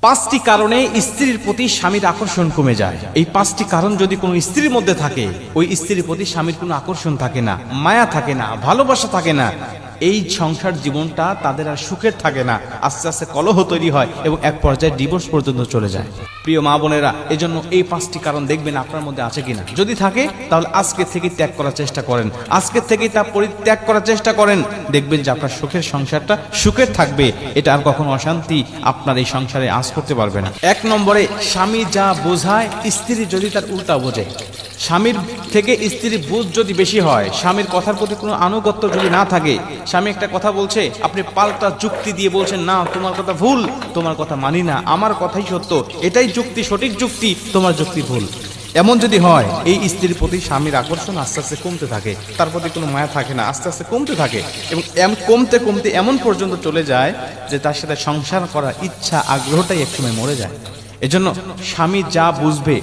পাঁচটি কারণে স্ত্রীর প্রতি স্বামীর আকর্ষণ কমে যায়। এই পাঁচটি কারণ যদি কোনো স্ত্রীর মধ্যে থাকে, ওই স্ত্রীর প্রতি স্বামীর কোনো আকর্ষণ থাকে না, মায়া থাকে না, ভালোবাসা থাকে না, এই সংসার জীবনটা তাদের আর সুখের থাকে না, আস্তে আস্তে কলহ তৈরি হয় এবং এক পর্যায়ে ডিভোর্স পর্যন্ত চলে যায়। প্রিয় মা বোনেরা, এজন্য এই পাঁচটি কারণ দেখবেন আপনার মধ্যে আছে কিনা। যদি থাকে তাহলে আজকে থেকে ত্যাগ করার চেষ্টা করেন, আজকে থেকে তা পরিত্যাগ করার চেষ্টা করেন। দেখবেন যে আপনার সুখের সংসারটা সুখের থাকবে, এটা আর কখনো অশান্তি আপনার এই সংসারে আজ করতে পারবে না। এক নম্বরে, স্বামী যা বোঝায় স্ত্রী যদি তার উল্টা বোঝে। স্বামীর থেকে স্ত্রীর বুঝ যদি বেশি হয়, স্বামীর কথার প্রতি কোনো আনুগত্য যদি না থাকে, স্বামী একটা কথা বলছে, আপনি পাল্টা যুক্তি দিয়ে বলছেন না তোমার কথা ভুল, তোমার কথা মানি না, আমার কথাই সত্য, এটাই যুক্তি, সঠিক যুক্তি, তোমার যুক্তি ভুল, এমন যদি হয়, এই স্ত্রীর প্রতি স্বামীর আকর্ষণ আস্তে আস্তে কমতে থাকে, তার প্রতি কোনো মায়া থাকে না, আস্তে আস্তে কমতে থাকে এবং কমতে কমতে এমন পর্যন্ত চলে যায় যে তার সাথে সংসার করার ইচ্ছা, আগ্রহটাই একসময় মরে যায়। এজন্য স্বামী যা বুঝবে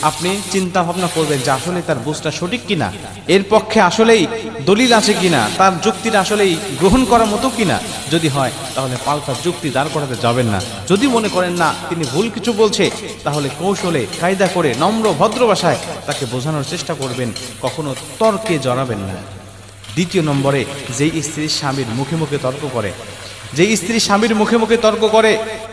আপনি চিন্তা ভাবনা করবেন যে আসলে তার বুঝটা সঠিক কিনা, এর পক্ষে আসলেই দলিল আছে কিনা, তার যুক্তিটা আসলেই গ্রহণ করার মতো কিনা। যদি হয় তাহলে পাল্টা যুক্তি দাঁড় করাতে যাবেন না। যদি মনে করেন না তিনি ভুল কিছু বলছে, তাহলে কৌশলে কায়দা করে নম্র ভদ্র ভাষায় তাকে বোঝানোর চেষ্টা করবেন, কখনো তর্কে জড়াবেন না। দ্বিতীয় নম্বরে, যেই স্ত্রী স্বামীর মুখে মুখে তর্ক করে, যে স্ত্রী স্বামীর মুখে মুখে তর্ক করে,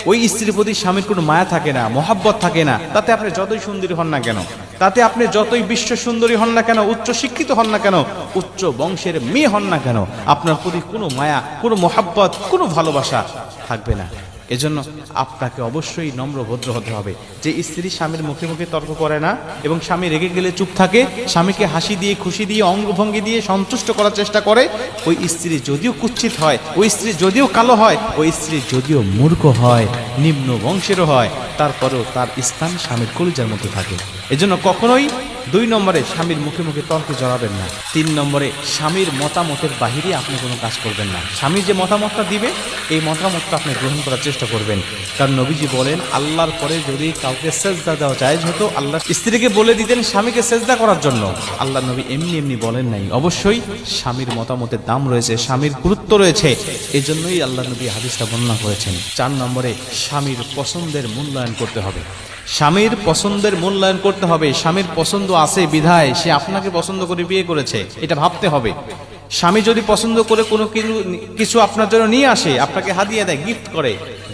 ওই স্ত্রীর প্রতি স্বামীর কোনো মায়া থাকে না, মহাব্বত থাকে না। তাতে আপনি যতই সুন্দরী হন না কেন, তাতে আপনি যতই বিশ্ব সুন্দরী হন না কেন, উচ্চ শিক্ষিত হন না কেন, উচ্চ বংশের মেয়ে হন না কেন, আপনার প্রতি কোনো মায়া, কোনো মহাব্বত, কোনো ভালোবাসা থাকবে না। এজন্য আপনাকে অবশ্যই নম্র ভদ্র হতে হবে। যে স্ত্রী স্বামীর মুখে মুখে তর্ক করে না এবং স্বামী রেগে গেলে চুপ থাকে, স্বামীকে হাসি দিয়ে, খুশি দিয়ে, অঙ্গভঙ্গি দিয়ে সন্তুষ্ট করার চেষ্টা করে, ওই স্ত্রী যদিও কুৎসিত হয়, ওই স্ত্রী যদিও কালো হয়, ওই স্ত্রী যদিও মূর্খ হয়, নিম্ন বংশেরও হয়, তারপরেও তার স্থান স্বামীর কলিজার মধ্যে থাকে। এজন্য কখনোই দুই নম্বরে স্বামীর মুখে মুখে তর্কে জড়াবেন না। তিন নম্বরে, স্বামীর মতামতের বাহিরে আপনি কোনো কাজ করবেন না। স্বামী যে মতামতটা দিবে, এই মতামতটা আপনি গ্রহণ করার চেষ্টা করবেন। কারণ নবীজি বলেন, আল্লাহর পরে যদি কাউকে সেজদা দেওয়া জায়েজ হতো, আল্লাহ স্ত্রীকে বলে দিতেন স্বামীকে সেজদা করার জন্য। আল্লাহ নবী এমনি এমনি বলেন নাই। অবশ্যই স্বামীর মতামতের দাম রয়েছে, স্বামীর গুরুত্ব রয়েছে, এজন্যই আল্লাহ নবী হাদিসটা বর্ণনা করেছেন। চার নম্বরে, স্বামীর পছন্দের মূল্যায়ন করতে হবে। স্বামীর পছন্দের মূল্যায়ন করতে হবে। স্বামীর পছন্দ আছে বিধায় সে আপনাকে পছন্দ করে বিয়ে করেছে, এটা ভাবতে হবে। স্বামী যদি পছন্দ করে কোনো কিছু আপনার জন্য নিয়ে আসে, আপনাকে হাদিয়া দেয়, গিফট করে,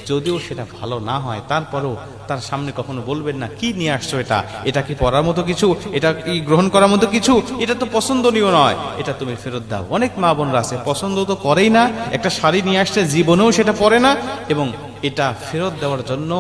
যদিও সেটা ভালো না হয়, তারপরেও তার সামনে কখনো বলবেন না কি নিয়ে আসছো, এটা কি পরার মতো কিছু, এটা কি গ্রহণ করার মতো কিছু, এটা তো পছন্দনীয় নয়, এটা তুমি ফেরত দাও। অনেক মা বোনরা আছে পছন্দ তো করেই না, একটা শাড়ি নিয়ে আসছে জীবনেও সেটা পরে না এবং এটা ফেরত দেওয়ার জন্য